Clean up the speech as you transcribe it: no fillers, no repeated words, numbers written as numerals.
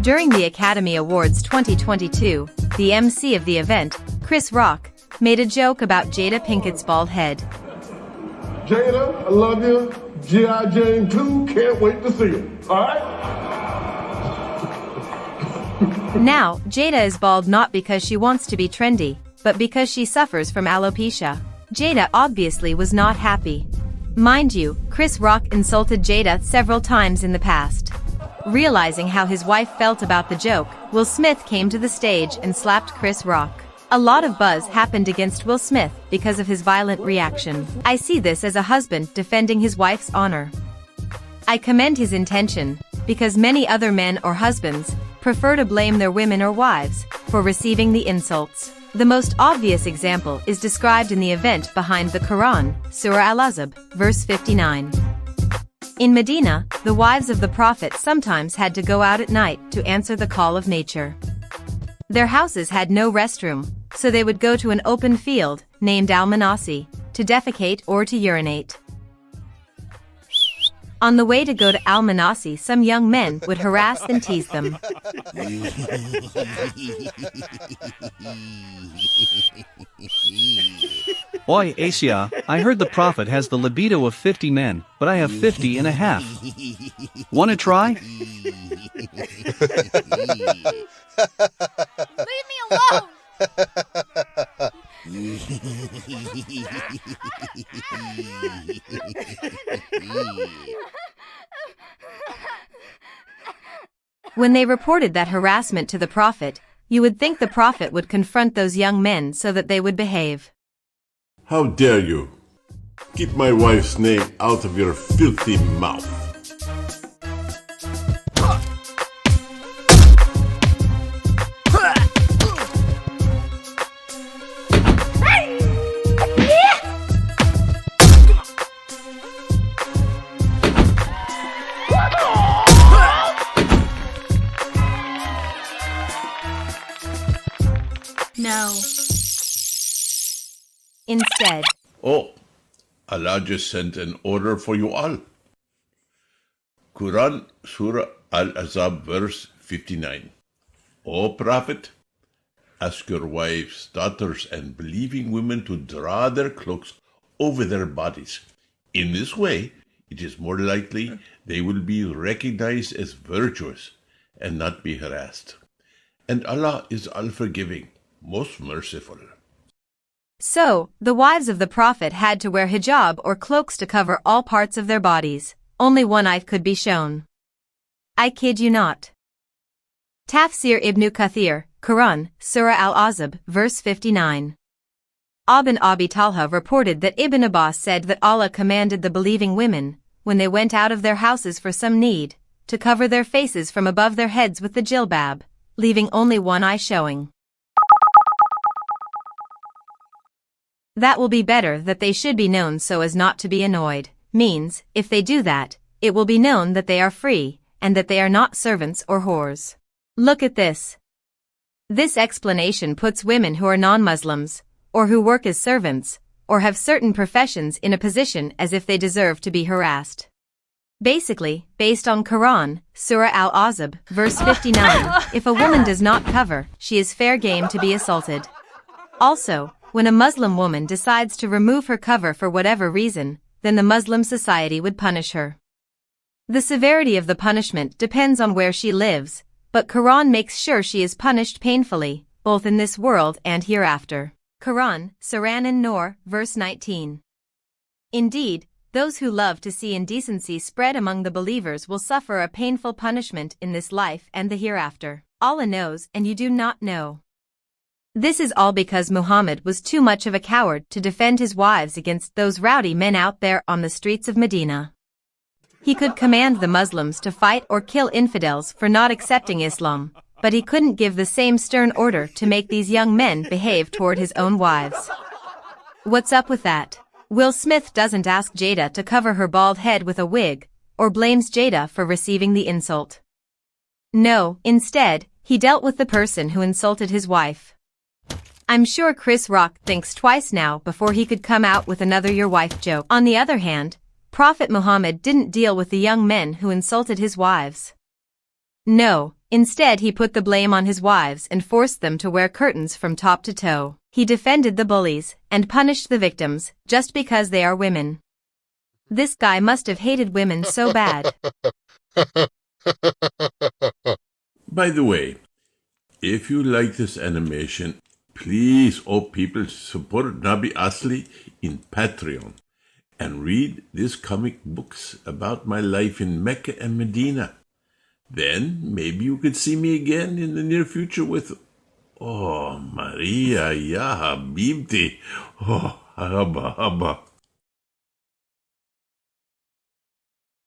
During the Academy Awards 2022, the MC of the event, Chris Rock, made a joke about Jada Pinkett's bald head. Jada, I love you. G.I. Jane 2, can't wait to see you. Alright? Now, Jada is bald not because she wants to be trendy, but because she suffers from alopecia. Jada obviously was not happy. Mind you, Chris Rock insulted Jada several times in the past. Realizing how his wife felt about the joke, Will Smith came to the stage and slapped Chris Rock. A lot of buzz happened against Will Smith because of his violent reaction. I see this as a husband defending his wife's honor. I commend his intention, because many other men or husbands prefer to blame their women or wives for receiving the insults. The most obvious example is described in the event behind the Quran, Surah Al-Azab, verse 59. In Medina, the wives of the Prophet sometimes had to go out at night to answer the call of nature. Their houses had no restroom, so they would go to an open field, named Al-Manasi, to defecate or to urinate. On the way to go to Al-Manasi, some young men would harass and tease them. Oi, Asia, I heard the Prophet has the libido of 50 men, but I have 50 and a half. Wanna try? Leave me alone! When they reported that harassment to the Prophet, you would think the Prophet would confront those young men so that they would behave. How dare you? Keep my wife's name out of your filthy mouth. No. Instead, Oh, Allah just sent an order for you all. Quran, Surah Al-Azab, verse 59. O Prophet, ask your wives, daughters, and believing women to draw their cloaks over their bodies. In this way, it is more likely they will be recognized as virtuous and not be harassed. And Allah is all-forgiving, most merciful. so, the wives of the Prophet had to wear hijab or cloaks to cover all parts of their bodies. Only one eye could be shown. I kid you not. Tafsir Ibn Kathir, Quran, Surah Al-Azab, verse 59. Ibn Abi Talha reported that Ibn Abbas said that Allah commanded the believing women, when they went out of their houses for some need, to cover their faces from above their heads with the jilbab, leaving only one eye showing. That will be better that they should be known so as not to be annoyed, means, if they do that, it will be known that they are free, and that they are not servants or whores. Look at this. This explanation puts women who are non-Muslims, or who work as servants, or have certain professions in a position as if they deserve to be harassed. Basically, based on Quran, Surah Al-Azab, verse 59, if a woman does not cover, she is fair game to be assaulted. Also, when a Muslim woman decides to remove her cover for whatever reason, then the Muslim society would punish her. The severity of the punishment depends on where she lives, but Quran makes sure she is punished painfully, both in this world and hereafter. Quran, Surah An-Nur, verse 19. Indeed, those who love to see indecency spread among the believers will suffer a painful punishment in this life and the hereafter. Allah knows and you do not know. This is all because Muhammad was too much of a coward to defend his wives against those rowdy men out there on the streets of Medina. He could command the Muslims to fight or kill infidels for not accepting Islam, but he couldn't give the same stern order to make these young men behave toward his own wives. What's up with that? Will Smith doesn't ask Jada to cover her bald head with a wig, or blames Jada for receiving the insult. No, instead, he dealt with the person who insulted his wife. I'm sure Chris Rock thinks twice now before he could come out with another your wife joke. On the other hand, Prophet Muhammad didn't deal with the young men who insulted his wives. No, instead he put the blame on his wives and forced them to wear curtains from top to toe. He defended the bullies and punished the victims just because they are women. This guy must have hated women so bad. By the way, if you like this animation, please, oh people, support Nabi Asli in Patreon and read these comic books about my life in Mecca and Medina. Then maybe you could see me again in the near future with, oh, Maria, ya Habibti, oh, Haba, Haba.